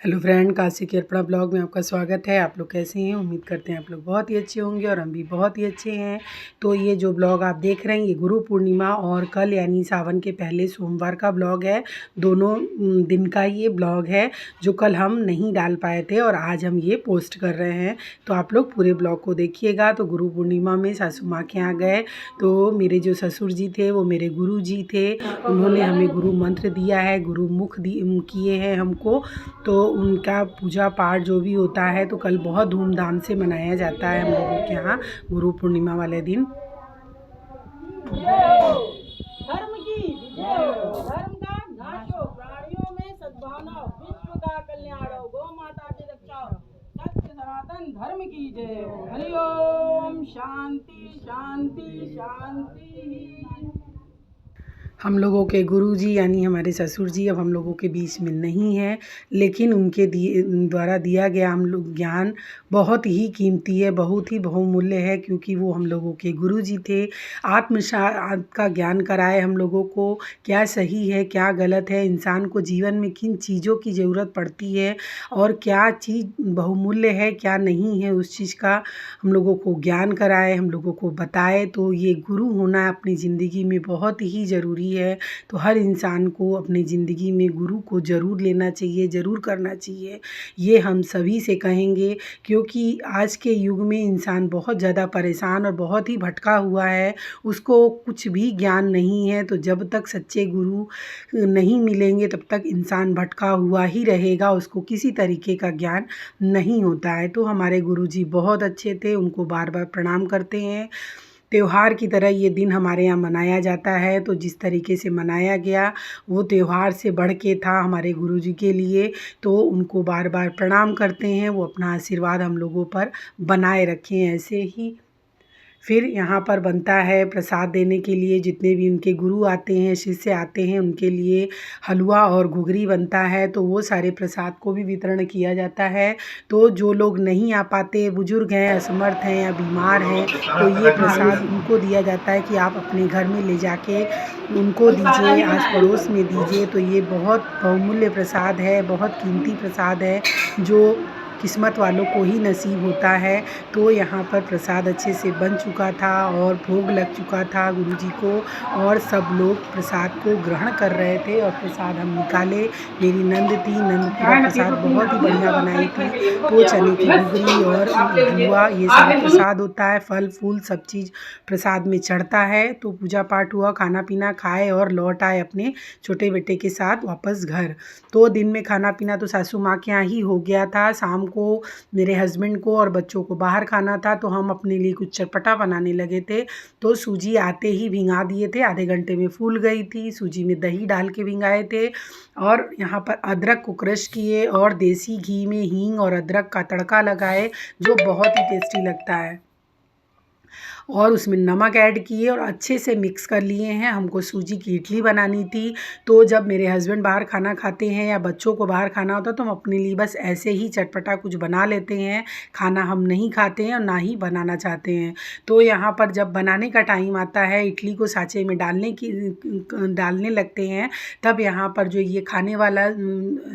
Hello friend, Kashi के Arpana blog में आपका स्वागत है। आप लोग कैसे हैं? उम्मीद करते हैं आप लोग बहुत ही अच्छे होंगे और हम भी बहुत ही अच्छे हैं। तो ये जो ब्लॉग आप देख रहे हैं ये गुरु पूर्णिमा और कल यानी सावन के पहले सोमवार का ब्लॉग है। दोनों दिन का ये ब्लॉग है जो कल हम नहीं डाल पाए थे और आज हम ये पोस्ट कर रहे हैं। तो आप लोग पूरे ब्लॉग को देखिएगा। तो गुरु पूर्णिमा में सासू माँ के यहाँ गए तो मेरे जो ससुर जी थे वो मेरे गुरु जी थे। उन्होंने हमें गुरु मंत्र दिया है, गुरु मुख किए हैं हमको। तो उनका पूजा पाठ जो भी होता है तो कल बहुत धूमधाम से मनाया जाता है हम लोगों के यहाँ गुरु पूर्णिमा वाले दिन। धर्म की विजय हो, धर्म का नाश हो, प्राणियों में सद्भावना हो, विश्व का कल्याण हो, गौ माता की रक्षा हो, सत्य सनातन धर्म की जय हो। हरि ओम। शांति शांति शांति। हम लोगों के गुरुजी यानी हमारे ससुर जी अब हम लोगों के बीच में नहीं है, लेकिन उनके द्वारा दिया गया हम लोग ज्ञान बहुत ही कीमती है, बहुत ही बहुमूल्य है, क्योंकि वो हम लोगों के गुरुजी थे। आत्मसात का ज्ञान कराए हम लोगों को, क्या सही है क्या गलत है, इंसान को जीवन में किन चीज़ों की ज़रूरत पड़ती है और क्या चीज़ बहुमूल्य है क्या नहीं है, उस चीज़ का हम लोगों को ज्ञान कराए, हम लोगों को बताए। तो ये गुरु होना अपनी ज़िंदगी में बहुत ही ज़रूरी है। तो हर इंसान को अपनी ज़िंदगी में गुरु को ज़रूर लेना चाहिए, ज़रूर करना चाहिए, ये हम सभी से कहेंगे। क्योंकि आज के युग में इंसान बहुत ज़्यादा परेशान और बहुत ही भटका हुआ है, उसको कुछ भी ज्ञान नहीं है। तो जब तक सच्चे गुरु नहीं मिलेंगे तब तक इंसान भटका हुआ ही रहेगा, उसको किसी तरीके का ज्ञान नहीं होता है। तो हमारे गुरुजी बहुत अच्छे थे, उनको बार बार प्रणाम करते हैं। त्योहार की तरह ये दिन हमारे यहाँ मनाया जाता है। तो जिस तरीके से मनाया गया वो त्योहार से बढ़ के था हमारे गुरुजी के लिए। तो उनको बार बार प्रणाम करते हैं, वो अपना आशीर्वाद हम लोगों पर बनाए रखें ऐसे ही। फिर यहाँ पर बनता है प्रसाद देने के लिए, जितने भी उनके गुरु आते हैं शिष्य आते हैं उनके लिए हलवा और घुघरी बनता है। तो वो सारे प्रसाद को भी वितरण किया जाता है। तो जो लोग नहीं आ पाते, बुजुर्ग हैं, असमर्थ हैं या बीमार हैं, तो ये प्रसाद उनको दिया जाता है कि आप अपने घर में ले जाके उनको दीजिए, आस पड़ोस में दीजिए। तो ये बहुत बहुमूल्य प्रसाद है, बहुत कीमती प्रसाद है जो किस्मत वालों को ही नसीब होता है। तो यहाँ पर प्रसाद अच्छे से बन चुका था और भोग लग चुका था गुरुजी को, और सब लोग प्रसाद को ग्रहण कर रहे थे और प्रसाद हम निकाले। मेरी नंद थी, नंद पूरा प्रसाद बहुत ही बढ़िया बनाई थी। तो चने की घुघरी और हलवा ये सारा प्रसाद होता है, फल फूल सब चीज़ प्रसाद में चढ़ता है। तो पूजा पाठ हुआ, खाना पीना खाए और लौट आए अपने छोटे बेटे के साथ वापस घर। तो दिन में खाना पीना तो सासू माँ के यहाँ ही हो गया था। शाम को मेरे हस्बैंड को और बच्चों को बाहर खाना था तो हम अपने लिए कुछ चटपटा बनाने लगे थे। तो सूजी आते ही भिंगा दिए थे, आधे घंटे में फूल गई थी। सूजी में दही डाल के भिंगाए थे और यहाँ पर अदरक को क्रश किए और देसी घी में हींग और अदरक का तड़का लगाए, जो बहुत ही टेस्टी लगता है। और उसमें नमक ऐड किए और अच्छे से मिक्स कर लिए हैं। हमको सूजी की इडली बनानी थी। तो जब मेरे हस्बैंड बाहर खाना खाते हैं या बच्चों को बाहर खाना होता है तो हम अपने लिए बस ऐसे ही चटपटा कुछ बना लेते हैं। खाना हम नहीं खाते हैं और ना ही बनाना चाहते हैं। तो यहाँ पर जब बनाने का टाइम आता है, इडली को साँचे में डालने लगते हैं, तब यहाँ पर जो ये खाने वाला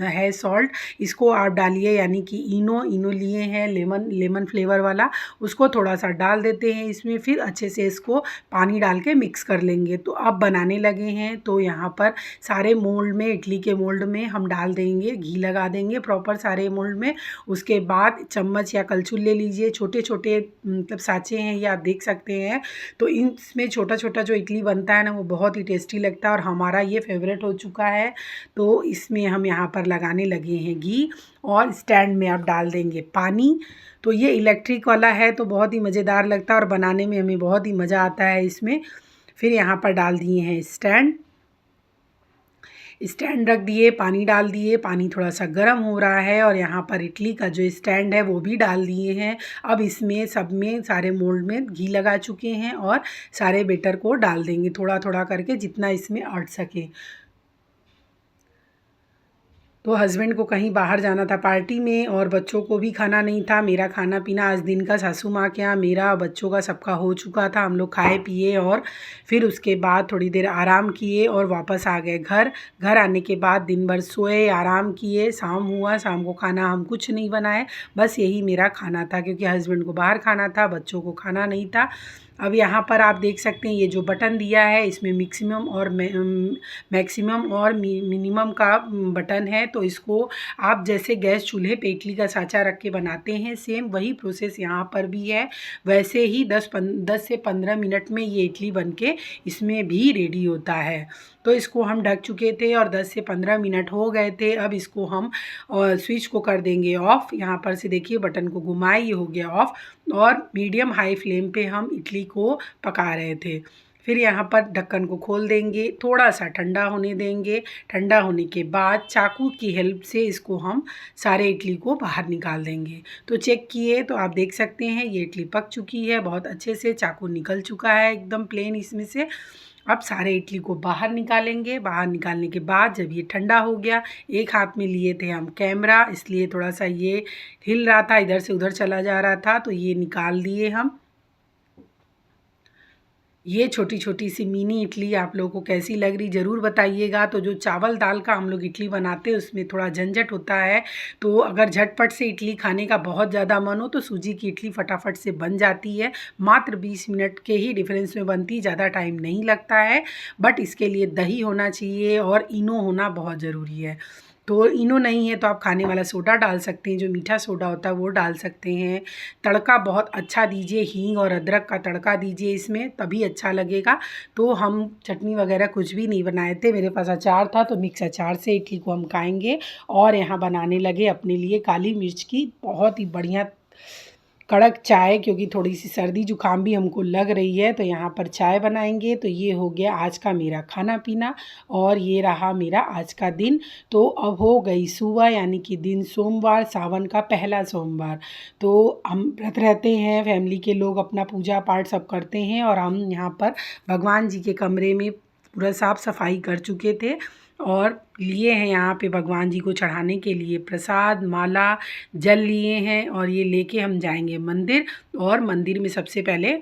है सॉल्ट, इसको आप डालिए, यानी कि इनो लिए हैं लेमन फ्लेवर वाला, उसको थोड़ा सा डाल देते हैं इसमें। फिर अच्छे से इसको पानी डाल के मिक्स कर लेंगे। तो अब बनाने लगे हैं। तो यहाँ पर सारे मोल्ड में, इडली के मोल्ड में हम डाल देंगे, घी लगा देंगे प्रॉपर सारे मोल्ड में। उसके बाद चम्मच या कलछुल ले लीजिए, छोटे छोटे मतलब साँचे हैं ये आप देख सकते हैं। तो इसमें छोटा छोटा जो इडली बनता है ना वो बहुत ही टेस्टी लगता है और हमारा ये फेवरेट हो चुका है। तो इसमें हम यहाँ पर लगाने लगे हैं घी और स्टैंड में आप डाल देंगे पानी। तो ये इलेक्ट्रिक वाला है तो बहुत ही मज़ेदार लगता है और बनाने में हमें बहुत ही मज़ा आता है इसमें। फिर यहाँ पर डाल दिए हैं स्टैंड रख दिए, पानी डाल दिए, पानी थोड़ा सा गर्म हो रहा है और यहाँ पर इडली का जो स्टैंड है वो भी डाल दिए हैं। अब इसमें सब में सारे मोल्ड में घी लगा चुके हैं और सारे बेटर को डाल देंगे थोड़ा थोड़ा करके, जितना इसमें अट सके। तो हस्बैंड को कहीं बाहर जाना था पार्टी में और बच्चों को भी खाना नहीं था। मेरा खाना पीना आज दिन का सासू माँ के यहाँ मेरा बच्चों का सबका हो चुका था। हम लोग खाए पिए और फिर उसके बाद थोड़ी देर आराम किए और वापस आ गए घर। घर आने के बाद दिन भर सोए, आराम किए, शाम हुआ, शाम को खाना हम कुछ नहीं बनाए, बस यही मेरा खाना था क्योंकि हस्बैंड को बाहर खाना था, बच्चों को खाना नहीं था। अब यहाँ पर आप देख सकते हैं ये जो बटन दिया है इसमें मैक्सिमम और मिनिमम का बटन है। तो इसको आप जैसे गैस चूल्हे पे इडली का साँचा रख के बनाते हैं सेम वही प्रोसेस यहाँ पर भी है। वैसे ही 10 से 15 मिनट में ये इडली बनके इसमें भी रेडी होता है। तो इसको हम ढक चुके थे और 10 से 15 मिनट हो गए थे। अब इसको हम स्विच को कर देंगे ऑफ़। यहाँ पर से देखिए बटन को घुमाए, ये हो गया ऑफ़ और मीडियम हाई फ्लेम पे हम इडली को पका रहे थे। फिर यहाँ पर ढक्कन को खोल देंगे, थोड़ा सा ठंडा होने देंगे। ठंडा होने के बाद चाकू की हेल्प से इसको हम सारे इडली को बाहर निकाल देंगे। तो चेक किए तो आप देख सकते हैं ये इडली पक चुकी है, बहुत अच्छे से चाकू निकल चुका है एकदम प्लेन इसमें से। अब सारे इडली को बाहर निकालेंगे। बाहर निकालने के बाद जब ये ठंडा हो गया, एक हाथ में लिए थे हम कैमरा, इसलिए थोड़ा सा ये हिल रहा था, इधर से उधर चला जा रहा था, तो ये निकाल दिए हम। ये छोटी छोटी सी मिनी इडली आप लोगों को कैसी लग रही ज़रूर बताइएगा। तो जो चावल दाल का हम लोग इडली बनाते हैं उसमें थोड़ा झंझट होता है, तो अगर झटपट से इडली खाने का बहुत ज़्यादा मन हो तो सूजी की इडली फटाफट से बन जाती है। मात्र 20 मिनट के ही डिफरेंस में बनती, ज़्यादा टाइम नहीं लगता है। बट इसके लिए दही होना चाहिए और इनो होना बहुत ज़रूरी है। तो इनो नहीं है तो आप खाने वाला सोडा डाल सकते हैं, जो मीठा सोडा होता है वो डाल सकते हैं। तड़का बहुत अच्छा दीजिए, हींग और अदरक का तड़का दीजिए इसमें, तभी अच्छा लगेगा। तो हम चटनी वगैरह कुछ भी नहीं बनाए थे, मेरे पास अचार था तो मिक्स अचार से इडली को हम खाएंगे। और यहाँ बनाने लगे अपने लिए काली मिर्च की बहुत ही बढ़िया कड़क चाय, क्योंकि थोड़ी सी सर्दी जुकाम भी हमको लग रही है, तो यहाँ पर चाय बनाएंगे। तो ये हो गया आज का मेरा खाना पीना और ये रहा मेरा आज का दिन। तो अब हो गई सुबह, यानी कि दिन सोमवार, सावन का पहला सोमवार। तो हम व्रत रहते हैं, फैमिली के लोग अपना पूजा पाठ सब करते हैं और हम यहाँ पर भगवान जी के कमरे में पूरा साफ़ सफाई कर चुके थे और लिए हैं यहाँ पे भगवान जी को चढ़ाने के लिए प्रसाद, माला, जल लिए हैं और ये लेके हम जाएंगे मंदिर और मंदिर में सबसे पहले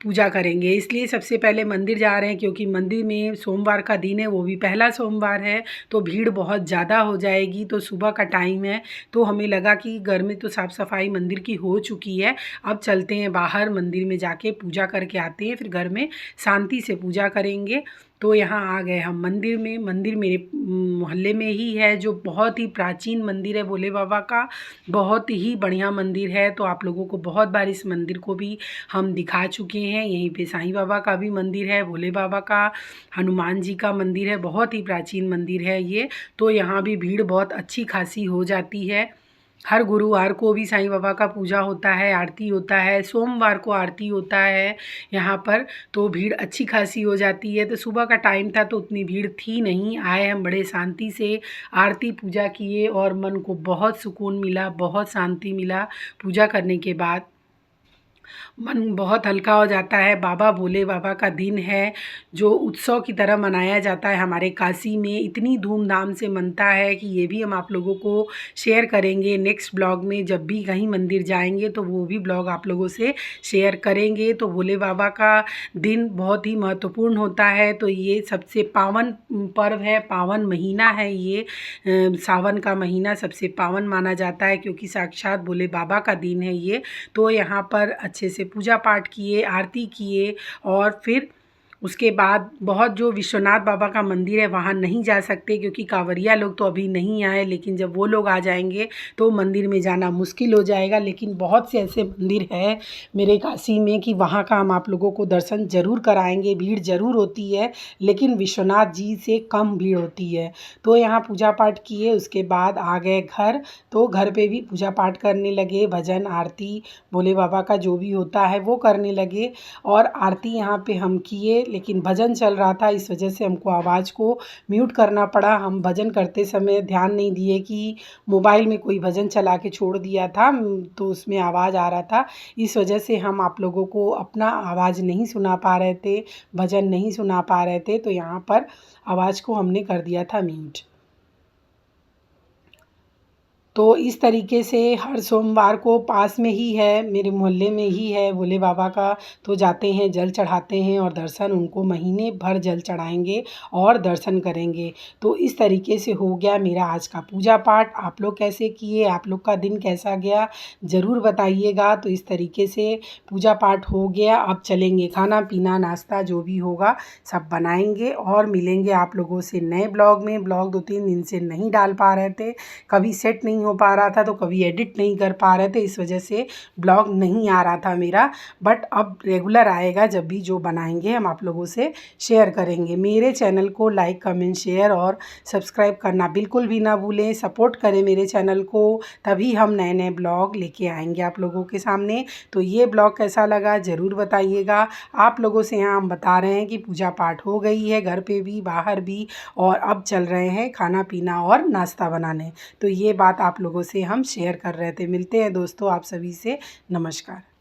पूजा करेंगे। इसलिए सबसे पहले मंदिर जा रहे हैं क्योंकि मंदिर में सोमवार का दिन है, वो भी पहला सोमवार है, तो भीड़ बहुत ज़्यादा हो जाएगी। तो सुबह का टाइम है, तो हमें लगा कि घर में तो साफ़ सफाई मंदिर की हो चुकी है, अब चलते हैं बाहर मंदिर में जाके पूजा करके आते हैं, फिर घर में शांति से पूजा करेंगे। तो यहाँ आ गए हम मंदिर में। मंदिर मेरे मोहल्ले में ही है, जो बहुत ही प्राचीन मंदिर है भोले बाबा का, बहुत ही बढ़िया मंदिर है। तो आप लोगों को बहुत बार इस मंदिर को भी हम दिखा चुके हैं। यहीं पे साईं बाबा का भी मंदिर है, भोले बाबा का, हनुमान जी का मंदिर है, बहुत ही प्राचीन मंदिर है ये। तो यहाँ भी भीड़ बहुत अच्छी खासी हो जाती है। हर गुरुवार को भी साईं बाबा का पूजा होता है, आरती होता है, सोमवार को आरती होता है यहाँ पर। तो भीड़ अच्छी खासी हो जाती है। तो सुबह का टाइम था तो उतनी भीड़ थी नहीं, आए हम बड़े शांति से आरती पूजा किए और मन को बहुत सुकून मिला, बहुत शांति मिला पूजा करने के बाद। मन बहुत हल्का हो जाता है। बाबा भोले बाबा का दिन है जो उत्सव की तरह मनाया जाता है हमारे काशी में, इतनी धूमधाम से मनता है कि ये भी हम आप लोगों को शेयर करेंगे नेक्स्ट ब्लॉग में। जब भी कहीं मंदिर जाएंगे तो वो भी ब्लॉग आप लोगों से शेयर करेंगे। तो भोले बाबा का दिन बहुत ही महत्वपूर्ण होता है। तो ये सबसे पावन पर्व है, पावन महीना है ये। सावन का महीना सबसे पावन माना जाता है क्योंकि साक्षात भोले बाबा का दिन है ये। तो यहाँ पर अच्छे से पूजा पाठ किए, आरती किए और फिर उसके बाद बहुत जो विश्वनाथ बाबा का मंदिर है वहाँ नहीं जा सकते क्योंकि कांवरिया लोग तो अभी नहीं आए, लेकिन जब वो लोग आ जाएंगे तो मंदिर में जाना मुश्किल हो जाएगा। लेकिन बहुत से ऐसे मंदिर हैं मेरे काशी में कि वहाँ का हम आप लोगों को दर्शन ज़रूर कराएंगे। भीड़ ज़रूर होती है लेकिन विश्वनाथ जी से कम भीड़ होती है। तो यहाँ पूजा पाठ किए, उसके बाद आ गए घर। तो घर पे भी पूजा पाठ करने लगे, भजन आरती भोले बाबा का जो भी होता है वो करने लगे। और आरती यहाँ पे हम किए, लेकिन भजन चल रहा था इस वजह से हमको आवाज़ को म्यूट करना पड़ा। हम भजन करते समय ध्यान नहीं दिए कि मोबाइल में कोई भजन चला के छोड़ दिया था, तो उसमें आवाज़ आ रहा था। इस वजह से हम आप लोगों को अपना आवाज़ नहीं सुना पा रहे थे, भजन नहीं सुना पा रहे थे। तो यहाँ पर आवाज़ को हमने कर दिया था म्यूट। तो इस तरीके से हर सोमवार को पास में ही है, मेरे मोहल्ले में ही है भोले बाबा का, तो जाते हैं, जल चढ़ाते हैं और दर्शन उनको महीने भर जल चढ़ाएंगे और दर्शन करेंगे। तो इस तरीके से हो गया मेरा आज का पूजा पाठ। आप लोग कैसे किए, आप लोग का दिन कैसा गया ज़रूर बताइएगा। तो इस तरीके से पूजा पाठ हो गया, अब चलेंगे खाना पीना नाश्ता जो भी होगा सब बनाएंगे और मिलेंगे आप लोगों से नए ब्लॉग में। ब्लॉग 2-3 दिन से नहीं डाल पा रहे थे, कभी सेट नहीं हो पा रहा था तो कभी एडिट नहीं कर पा रहे थे, इस वजह से ब्लॉग नहीं आ रहा था मेरा। बट अब रेगुलर आएगा, जब भी जो बनाएंगे हम आप लोगों से शेयर करेंगे। मेरे चैनल को लाइक कमेंट शेयर और सब्सक्राइब करना बिल्कुल भी ना भूलें। सपोर्ट करें मेरे चैनल को, तभी हम नए नए ब्लॉग लेके आएंगे आप लोगों के सामने। तो ये ब्लॉग कैसा लगा ज़रूर बताइएगा। आप लोगों से यहाँ हम बता रहे हैं कि पूजा पाठ हो गई है, घर पे भी बाहर भी, और अब चल रहे हैं खाना पीना और नाश्ता बनाने। तो ये बात आप लोगों से हम शेयर कर रहे थे। मिलते हैं दोस्तों आप सभी से, नमस्कार।